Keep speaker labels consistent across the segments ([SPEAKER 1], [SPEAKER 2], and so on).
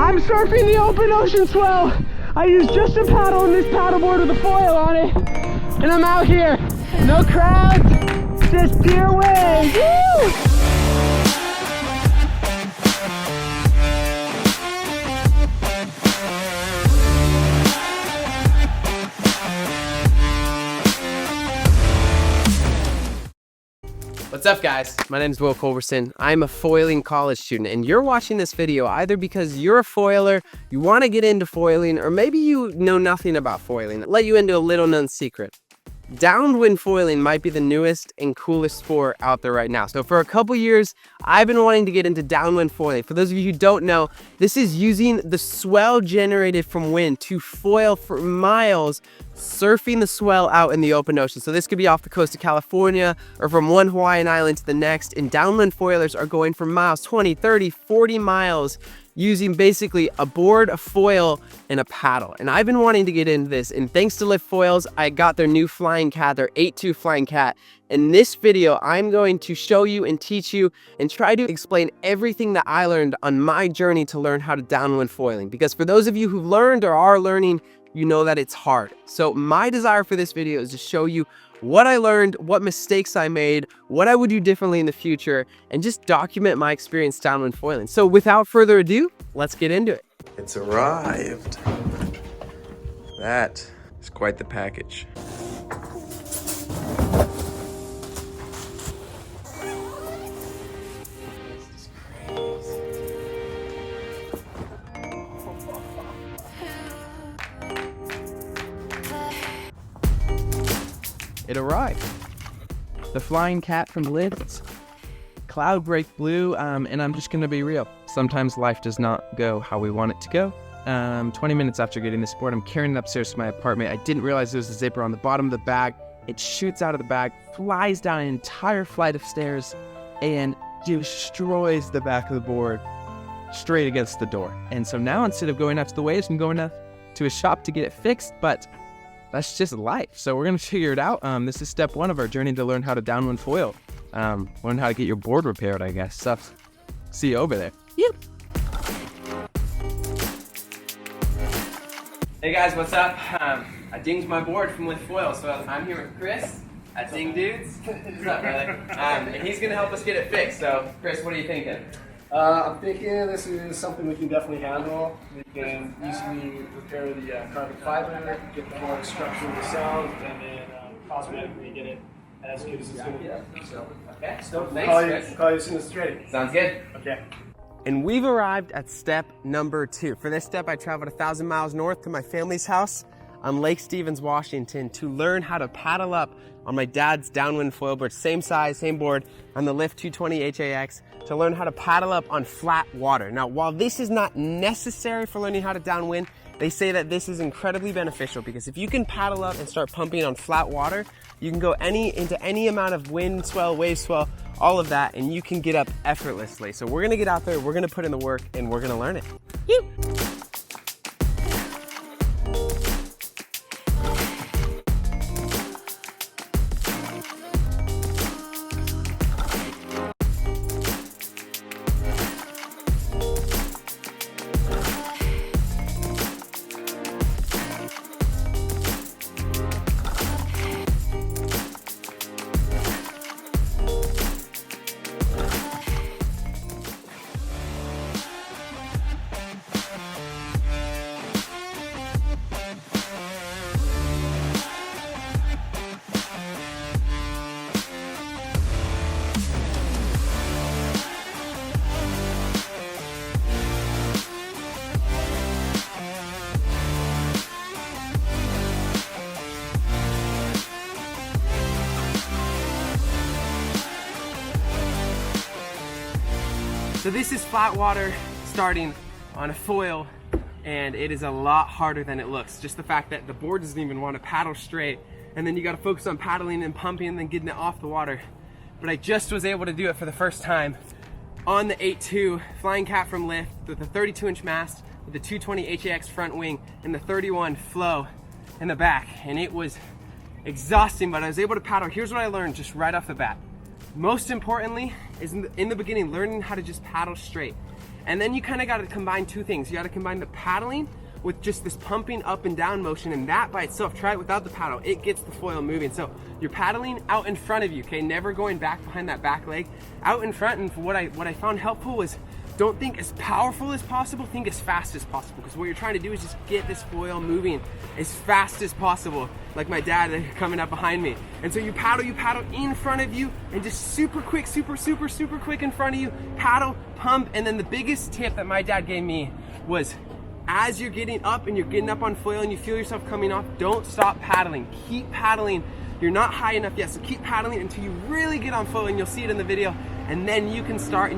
[SPEAKER 1] I'm surfing the open ocean swell. I use just a paddle and this paddleboard with a foil on it. And I'm out here. No crowds, just deer waves. Woo! What's up guys? My name is Will Culberson. I'm a foiling college student and you're watching this video either because you're a foiler, you want to get into foiling, or maybe you know nothing about foiling. I'll let you into a little known secret. Downwind foiling might be the newest and coolest sport out there right now. So for a couple years, I've been wanting to get into downwind foiling. For those of you who don't know, this is using the swell generated from wind to foil for miles, surfing the swell out in the open ocean. So this could be off the coast of California or from one Hawaiian island to the next. And downwind foilers are going for miles, 20, 30, 40 miles, using basically a board, a foil, and a paddle. And I've been wanting to get into this, and thanks to Lift Foils, I got their new flying cat, their 8.2 flying cat. In this video, I'm going to show you and teach you and try to explain everything that I learned on my journey to learn how to downwind foiling. Because for those of you who've learned or are learning, you know that it's hard. So my desire for this video is to show you what I learned, what mistakes I made, what I would do differently in the future, and just document my experience downwind foiling. So without further ado, let's get into it.
[SPEAKER 2] It's arrived. That is quite the package.
[SPEAKER 1] It arrived. The flying cat from Lift, Cloudbreak Blue, and I'm just gonna be real. Sometimes life does not go how we want it to go. 20 minutes after getting this board, I'm carrying it upstairs to my apartment. I didn't realize there was a zipper on the bottom of the bag. It shoots out of the bag, flies down an entire flight of stairs, and destroys the back of the board straight against the door. And so now instead of going out to the waves, I'm going to a shop to get it fixed, but that's just life. So we're gonna figure it out. This is step one of our journey to learn how to downwind foil. Learn how to get your board repaired, I guess. So, see you over there. Yep. Hey guys, what's up? I dinged my board from Lift Foil, so I'm here with Chris at Ding Dudes. What's up, brother? And he's gonna help us get it fixed. So, Chris, what are you thinking?
[SPEAKER 3] I'm thinking this is something we can definitely handle. We can easily repair the carbon fiber, get the board structurally sound, and then cosmetically get it as good as it's going to be. So,
[SPEAKER 1] Okay,
[SPEAKER 3] so
[SPEAKER 1] thanks,
[SPEAKER 3] call you as soon as it's ready.
[SPEAKER 1] Sounds good.
[SPEAKER 3] Okay.
[SPEAKER 1] And we've arrived at step number 2. For this step, I traveled 1,000 miles north to my family's house on Lake Stevens, Washington, to learn how to paddle up on my dad's downwind foil board, same size, same board, on the Lift 220 HAX, to learn how to paddle up on flat water. Now, while this is not necessary for learning how to downwind, they say that this is incredibly beneficial because if you can paddle up and start pumping on flat water, you can go into any amount of wind swell, wave swell, all of that, and you can get up effortlessly. So we're gonna get out there, we're gonna put in the work, and we're gonna learn it. Woo! So this is Flatwater starting on a foil, and it is a lot harder than it looks. Just the fact that the board doesn't even want to paddle straight, and then you got to focus on paddling and pumping and then getting it off the water. But I just was able to do it for the first time on the 8.2 flying cat from Lift with the 32-inch mast, with the 220 HAX front wing, and the 31 flow in the back. And it was exhausting, but I was able to paddle. Here's what I learned just right off the bat. Most importantly is in the beginning, learning how to just paddle straight. And then you kind of got to combine two things. You got to combine the paddling with just this pumping up and down motion, and that by itself, try it without the paddle, it gets the foil moving. So you're paddling out in front of you, okay? Never going back behind that back leg, out in front. And what I found helpful was, don't think as powerful as possible, think as fast as possible, because what you're trying to do is just get this foil moving as fast as possible, like my dad coming up behind me. And so you paddle in front of you, and just super quick, super quick in front of you, paddle, pump. And then the biggest tip that my dad gave me was, as you're getting up and you're getting up on foil and you feel yourself coming off, don't stop paddling, keep paddling. You're not high enough yet, so keep paddling until you really get on foil, and you'll see it in the video. And then you can start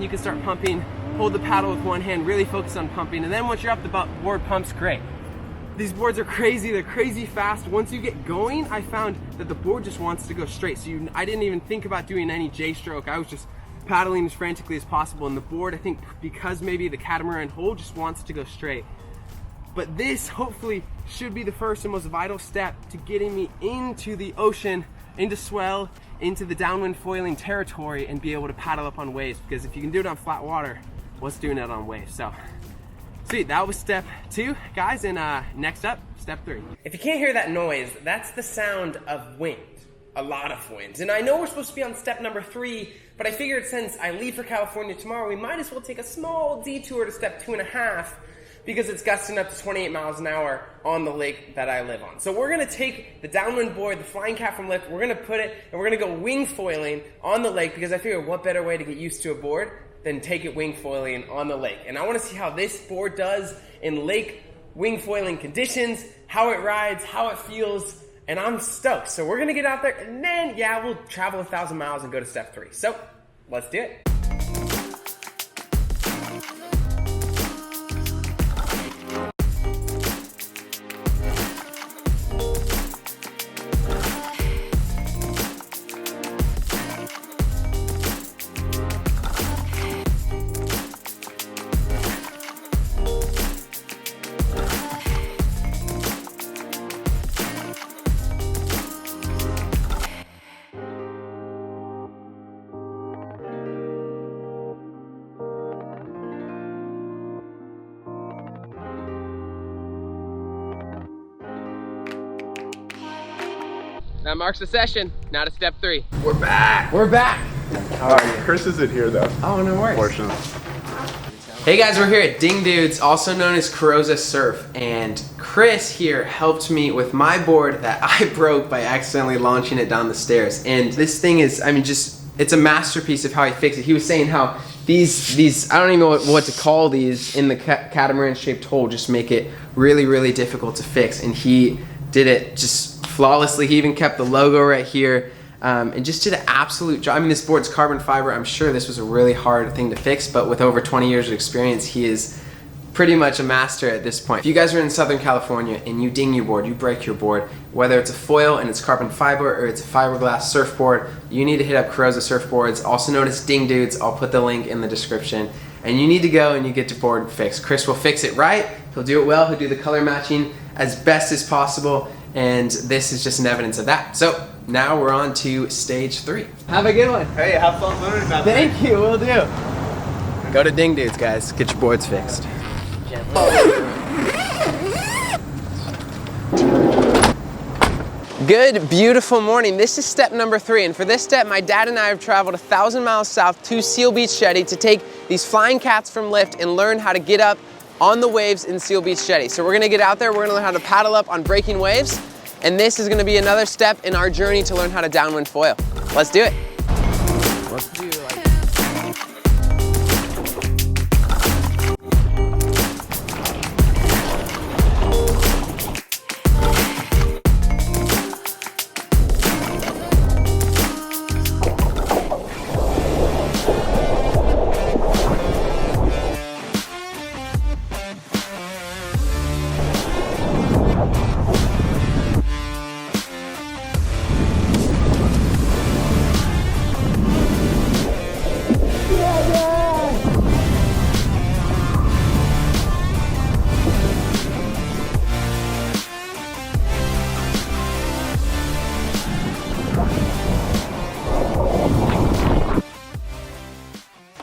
[SPEAKER 1] pumping. Hold the paddle with one hand, really focus on pumping. And then once you're up, the board pumps great. These boards are crazy, they're crazy fast. Once you get going, I found that the board just wants to go straight. So I didn't even think about doing any J-stroke. I was just paddling as frantically as possible. And the board, I think because maybe the catamaran hold just wants to go straight. But this hopefully should be the first and most vital step to getting me into the ocean, into swell, into the downwind foiling territory, and be able to paddle up on waves. Because if you can do it on flat water, what's doing it on waves? So, sweet, that was step 2, guys, and next up, step 3. If you can't hear that noise, that's the sound of wind, a lot of wind. And I know we're supposed to be on step number 3, but I figured since I leave for California tomorrow, we might as well take a small detour to step 2.5, because it's gusting up to 28 miles an hour on the lake that I live on. So we're gonna take the downwind board, the flying cat from lift, we're gonna put it, and we're gonna go wing foiling on the lake, because I figured what better way to get used to a board than take it wing foiling on the lake. And I wanna see how this board does in lake wing foiling conditions, how it rides, how it feels, and I'm stoked. So we're gonna get out there, and then, yeah, we'll travel 1,000 miles and go to step 3. So, let's do it. That marks the session. Now to step 3.
[SPEAKER 2] We're back.
[SPEAKER 1] We're back.
[SPEAKER 4] How are you? Chris isn't here though.
[SPEAKER 1] Oh, no worries.
[SPEAKER 4] Unfortunately.
[SPEAKER 1] Hey guys, we're here at Ding Dudes, also known as Carosa Surf, and Chris here helped me with my board that I broke by accidentally launching it down the stairs. And this thing is, I mean, it's a masterpiece of how he fixed it. He was saying how these I don't even know what to call these in the catamaran shaped hole just make it really difficult to fix, and he did it just flawlessly. He even kept the logo right here, and just did an absolute job. I mean, this board's carbon fiber. I'm sure this was a really hard thing to fix, but with over 20 years of experience, he is pretty much a master at this point. If you guys are in Southern California and you ding your board, you break your board, whether it's a foil and it's carbon fiber or it's a fiberglass surfboard, you need to hit up Carosa Surfboards, also known as Ding Dudes. I'll put the link in the description. And you need to go and you get your board fixed. Chris will fix it right. He'll do it well. He'll do the color matching as best as possible. And this is just an evidence of that. So now we're on to stage 3. Have a good one.
[SPEAKER 4] Hey, have fun learning about
[SPEAKER 1] Thank you, will do. Go to Ding Dudes, guys. Get your boards fixed. Good, beautiful morning. This is step number 3, and for this step, my dad and I have traveled 1,000 miles south to Seal Beach Jetty to take these flying cats from lift and learn how to get up on the waves in Seal Beach Jetty. So we're gonna get out there, we're gonna learn how to paddle up on breaking waves, and this is gonna be another step in our journey to learn how to downwind foil. Let's do it. Let's do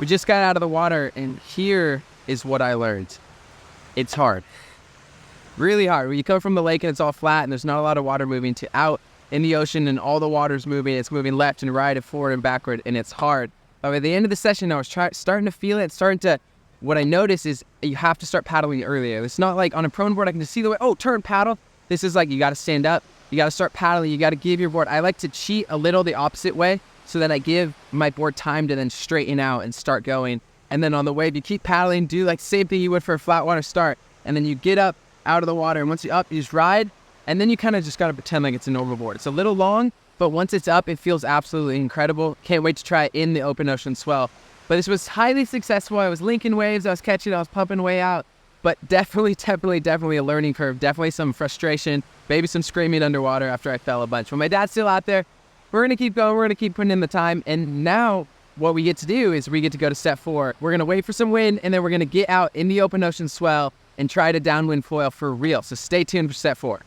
[SPEAKER 1] We just got out of the water, and here is what I learned. It's hard. Really hard. When you come from the lake and it's all flat and there's not a lot of water moving, to out in the ocean and all the water's moving, it's moving left and right and forward and backward, and it's hard. But by the end of the session, I was starting to feel it, what I noticed is you have to start paddling earlier. It's not like on a prone board, I can just see the way, oh, turn, paddle. This is like, you gotta stand up, you gotta start paddling, you gotta give your board. I like to cheat a little the opposite way so that I give my board time to then straighten out and start going. And then on the wave, you keep paddling, do like the same thing you would for a flat water start. And then you get up out of the water, and once you're up, you just ride. And then you kind of just gotta pretend like it's a normal board. It's a little long, but once it's up, it feels absolutely incredible. Can't wait to try it in the open ocean swell. But this was highly successful. I was linking waves, I was catching, I was pumping way out. But definitely a learning curve. Definitely some frustration, maybe some screaming underwater after I fell a bunch. But my dad's still out there. We're gonna keep going, we're gonna keep putting in the time. And now what we get to do is we get to go to step 4. We're gonna wait for some wind, and then we're gonna get out in the open ocean swell and try to downwind foil for real. So stay tuned for step 4.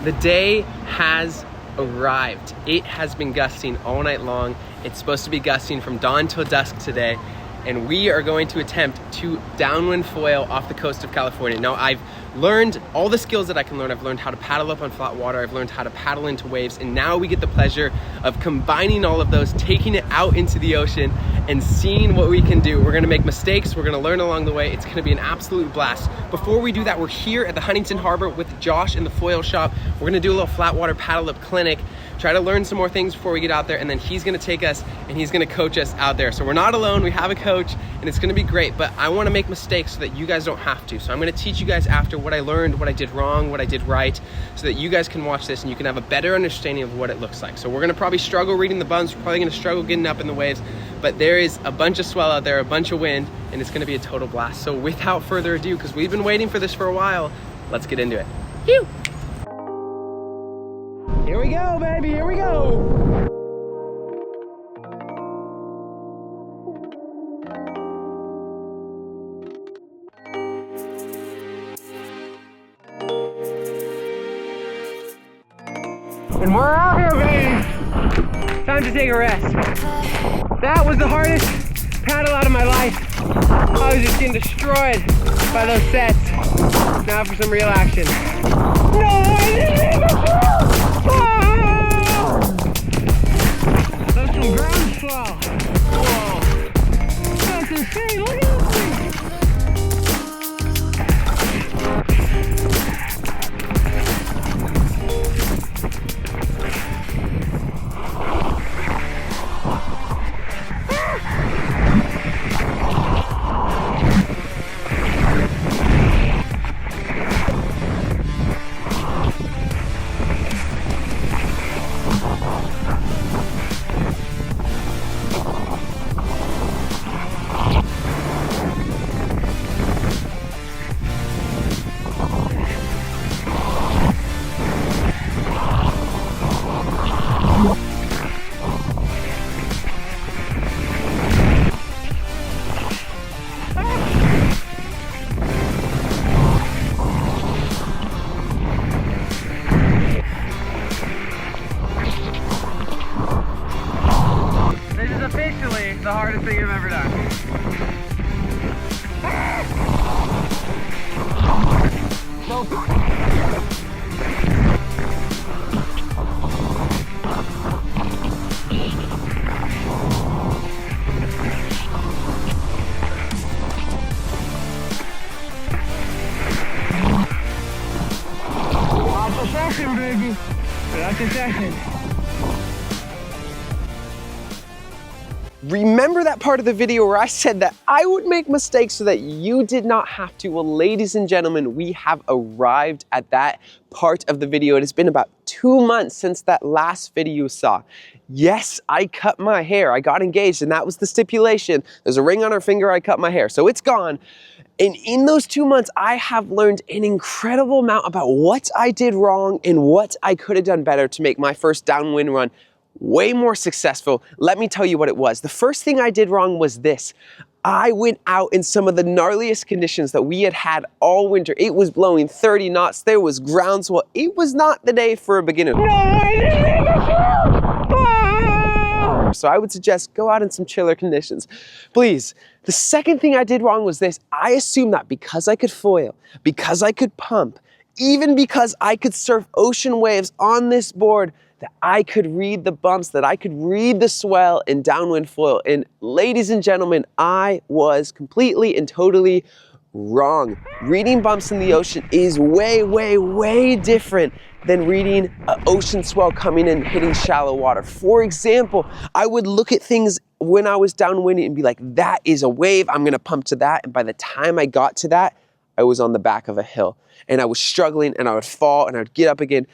[SPEAKER 1] The day has arrived. It has been gusting all night long. It's supposed to be gusting from dawn till dusk today, and we are going to attempt to downwind foil off the coast of California. Now, I've learned all the skills that I can learn. I've learned how to paddle up on flat water. I've learned how to paddle into waves, and now we get the pleasure of combining all of those, taking it out into the ocean and seeing what we can do. We're gonna make mistakes, we're gonna learn along the way. It's gonna be an absolute blast. Before we do that, we're here at the Huntington Harbor with Josh in the foil shop. We're gonna do a little flat water paddle up clinic, try to learn some more things before we get out there, and then he's gonna take us and he's gonna coach us out there. So we're not alone, we have a coach, and it's gonna be great, but I wanna make mistakes so that you guys don't have to. So I'm gonna teach you guys after what I learned, what I did wrong, what I did right, so that you guys can watch this and you can have a better understanding of what it looks like. So we're gonna probably struggle reading the bumps, we're probably gonna struggle getting up in the waves, but there is a bunch of swell out there, a bunch of wind, and it's gonna be a total blast. So without further ado, because we've been waiting for this for a while, let's get into it. Phew! Here we go, baby, here we go! And we're out here, baby! Time to take a rest. That was the hardest paddle out of my life. I was just getting destroyed by those sets. Now for some real action. No, I didn't even That's some ground swell. Whoa. That's insane, look at this thing. The hardest thing I've ever done. That's a session, baby. That's a session. Remember that part of the video where I said that I would make mistakes so that you did not have to? Well, ladies and gentlemen, we have arrived at that part of the video. It has been about 2 months since that last video you saw. Yes, I cut my hair. I got engaged, and that was the stipulation. There's a ring on her finger, I cut my hair, so it's gone. And in those 2 months, I have learned an incredible amount about what I did wrong and what I could have done better to make my first downwind run way more successful. Let me tell you what it was. The first thing I did wrong was this. I went out in some of the gnarliest conditions that we had had all winter. It was blowing 30 knots. There was groundswell. It was not the day for a beginner. No, I didn't even So I would suggest go out in some chiller conditions. Please. The second thing I did wrong was this. I assumed that because I could foil, because I could pump, even because I could surf ocean waves on this board, that I could read the bumps, that I could read the swell in downwind foil. And ladies and gentlemen, I was completely and totally wrong. Reading bumps in the ocean is way, way, way different than reading an ocean swell coming in, hitting shallow water. For example, I would look at things when I was downwinding and be like, that is a wave, I'm gonna pump to that. And by the time I got to that, I was on the back of a hill and I was struggling and I would fall and I would get up again.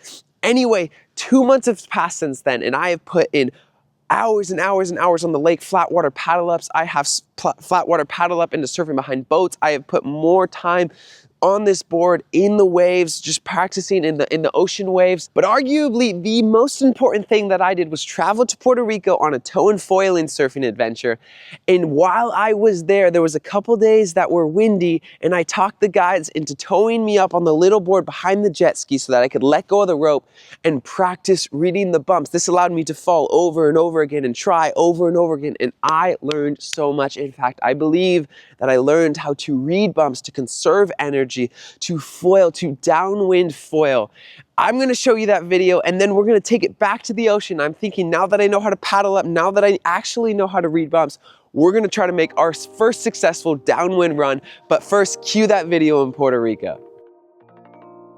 [SPEAKER 1] Anyway, 2 months have passed since then and I have put in hours and hours and hours on the lake, flatwater paddle ups. I have flatwater paddle up into surfing behind boats. I have put more time on this board in the waves, just practicing in the ocean waves. But arguably the most important thing that I did was travel to Puerto Rico on a tow and foiling surfing adventure. And while I was there was a couple days that were windy and I talked the guides into towing me up on the little board behind the jet ski so that I could let go of the rope and practice reading the bumps. This allowed me to fall over and over again and try over and over again. And I learned so much. In fact, I believe that I learned how to read bumps, to conserve energy, to foil, to downwind foil. I'm gonna show you that video and then we're gonna take it back to the ocean. I'm thinking now that I know how to paddle up, now that I actually know how to read bumps, we're gonna try to make our first successful downwind run. But first, cue that video in Puerto Rico.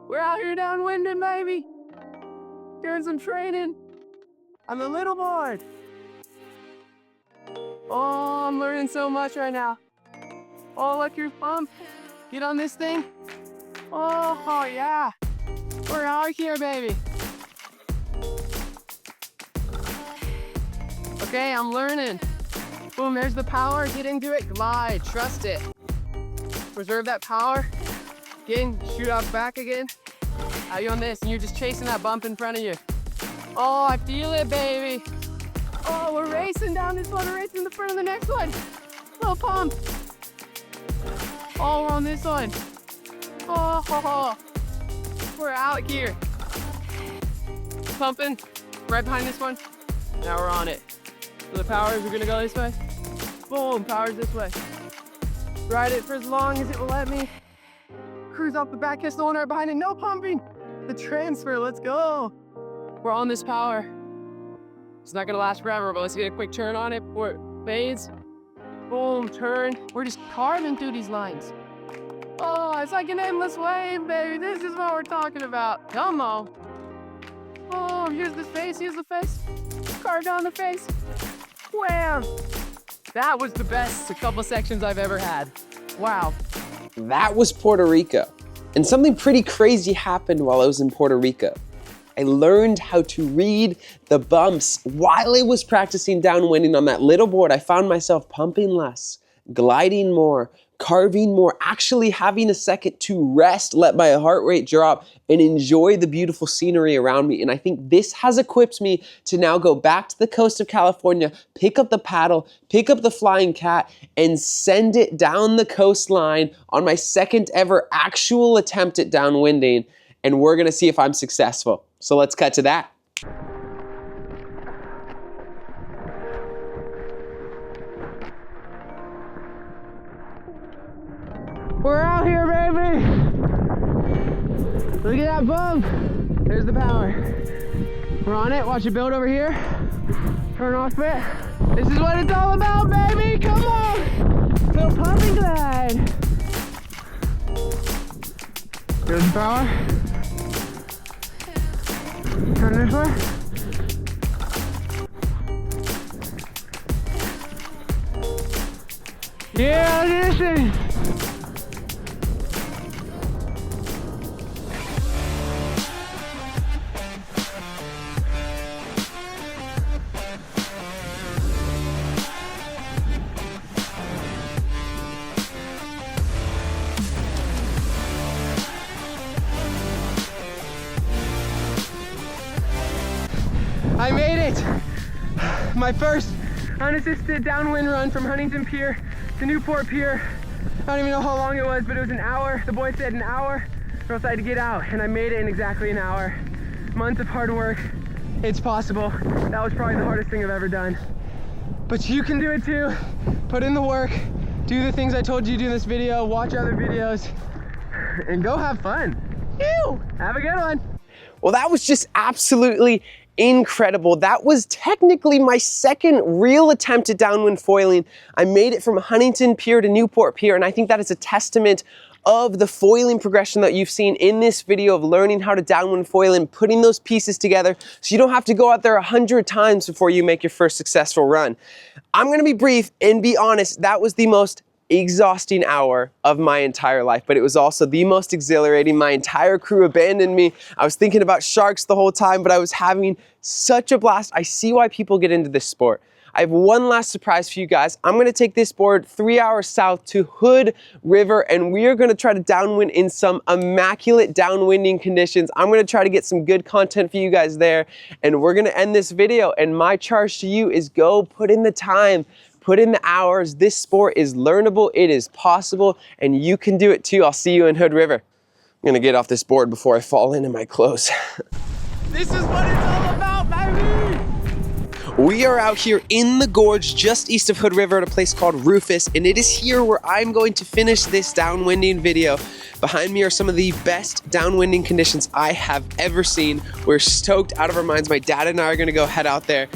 [SPEAKER 1] We're out here downwinding, baby. Doing some training on the little board. Oh, I'm learning so much right now. Oh, look, your pump. Get on this thing. Oh, yeah. We're out here, baby. Okay, I'm learning. Boom, there's the power. Get into it, glide, trust it. Preserve that power. Again, shoot out back again. Now you're on this, and you're just chasing that bump in front of you. Oh, I feel it, baby. Oh, we're racing down this one. We're racing in the front of the next one. Little pump. Oh, we're on this one. Oh, we're out here. Pumping right behind this one. Now we're on it. So the powers are gonna go this way. Boom, powers this way. Ride it for as long as it will let me. Cruise off the back, catch the one right behind it. No pumping. The transfer, let's go. We're on this power. It's not gonna last forever, but let's get a quick turn on it before it fades. Boom, turn. We're just carving through these lines. Oh, it's like an endless wave, baby. This is what we're talking about. Come on. Oh, here's the face, here's the face. Carve down the face. Wham! That was the best couple sections I've ever had. Wow. That was Puerto Rico. And something pretty crazy happened while I was in Puerto Rico. I learned how to read the bumps. While I was practicing downwinding on that little board, I found myself pumping less, gliding more, carving more, actually having a second to rest, let my heart rate drop, and enjoy the beautiful scenery around me. And I think this has equipped me to now go back to the coast of California, pick up the paddle, pick up the flying cat, and send it down the coastline on my second ever actual attempt at downwinding. And we're gonna see if I'm successful. So let's cut to that. We're out here, baby. Look at that bump. There's the power. We're on it. Watch it build over here. Turn off it. This is what it's all about, baby. Come on. Little pumping glide. Here's the power. Turn this way. Yeah, look at this thing. I made it! My first unassisted downwind run from Huntington Pier to Newport Pier. I don't even know how long it was, but it was an hour. The boy said an hour, or else I had to get out, and I made it in exactly an hour. Months of hard work. It's possible. That was probably the hardest thing I've ever done. but you can do it too. Put in the work, do the things I told you to do in this video, watch other videos, and go have fun. Ew, have a good one. Well, that was just absolutely incredible. That was technically my second real attempt at downwind foiling. I made it from Huntington Pier to Newport Pier, and I think that is a testament of the foiling progression that you've seen in this video of learning how to downwind foil and putting those pieces together so you don't have to go out there 100 times before you make your first successful run. I'm gonna be brief and be honest, that was the most exhausting hour of my entire life, but it was also the most exhilarating. My entire crew abandoned me. I was thinking about sharks the whole time, but I was having such a blast. I see why people get into this sport. I have one last surprise for you guys. I'm gonna take this board 3 hours south to Hood River, and we are gonna try to downwind in some immaculate downwinding conditions. I'm gonna try to get some good content for you guys there, and we're gonna end this video. And my charge to you is go put in the time, put in the hours. This sport is learnable, it is possible, and you can do it too. I'll see you in Hood River. I'm gonna get off this board before I fall into my clothes. This is what it's all about, baby! We are out here in the gorge just east of Hood River at a place called Rufus, and it is here where I'm going to finish this downwinding video. Behind me are some of the best downwinding conditions I have ever seen. We're stoked out of our minds. My dad and I are gonna go head out there.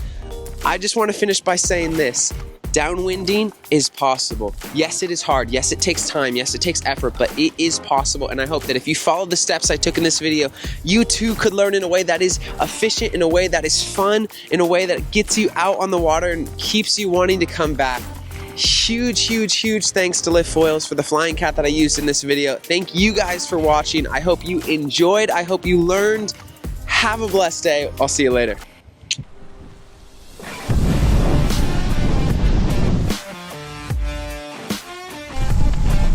[SPEAKER 1] I just wanna finish by saying this. Downwinding is possible. Yes, it is hard. Yes, it takes time. Yes, it takes effort, but it is possible. And I hope that if you follow the steps I took in this video, you too could learn in a way that is efficient, in a way that is fun, in a way that gets you out on the water and keeps you wanting to come back. Huge, huge, huge thanks to Lift Foils for the flying cat that I used in this video. Thank you guys for watching. I hope you enjoyed. I hope you learned. Have a blessed day. I'll see you later.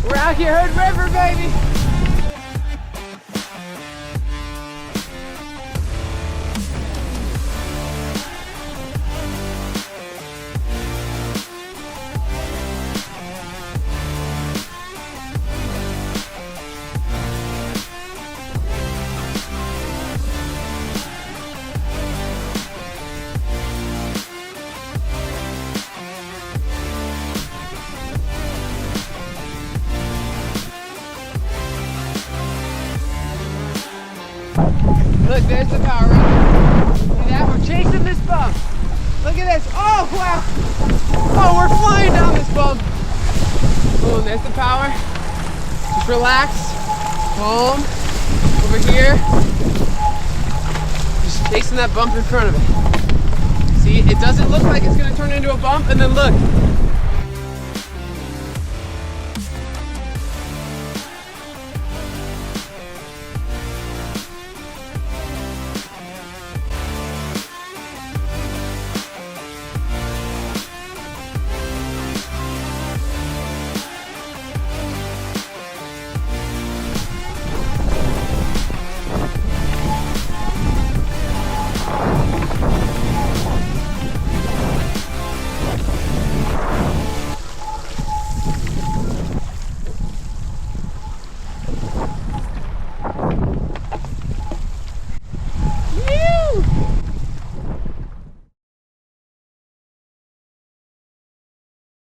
[SPEAKER 1] We're out here, Hood River, baby! Look, there's the power right there. See that? We're chasing this bump. Look at this. Oh, wow. Oh, we're flying down this bump. Boom, there's the power. Just relax. Calm. Over here. Just chasing that bump in front of it. See, it doesn't look like it's going to turn into a bump, and then look.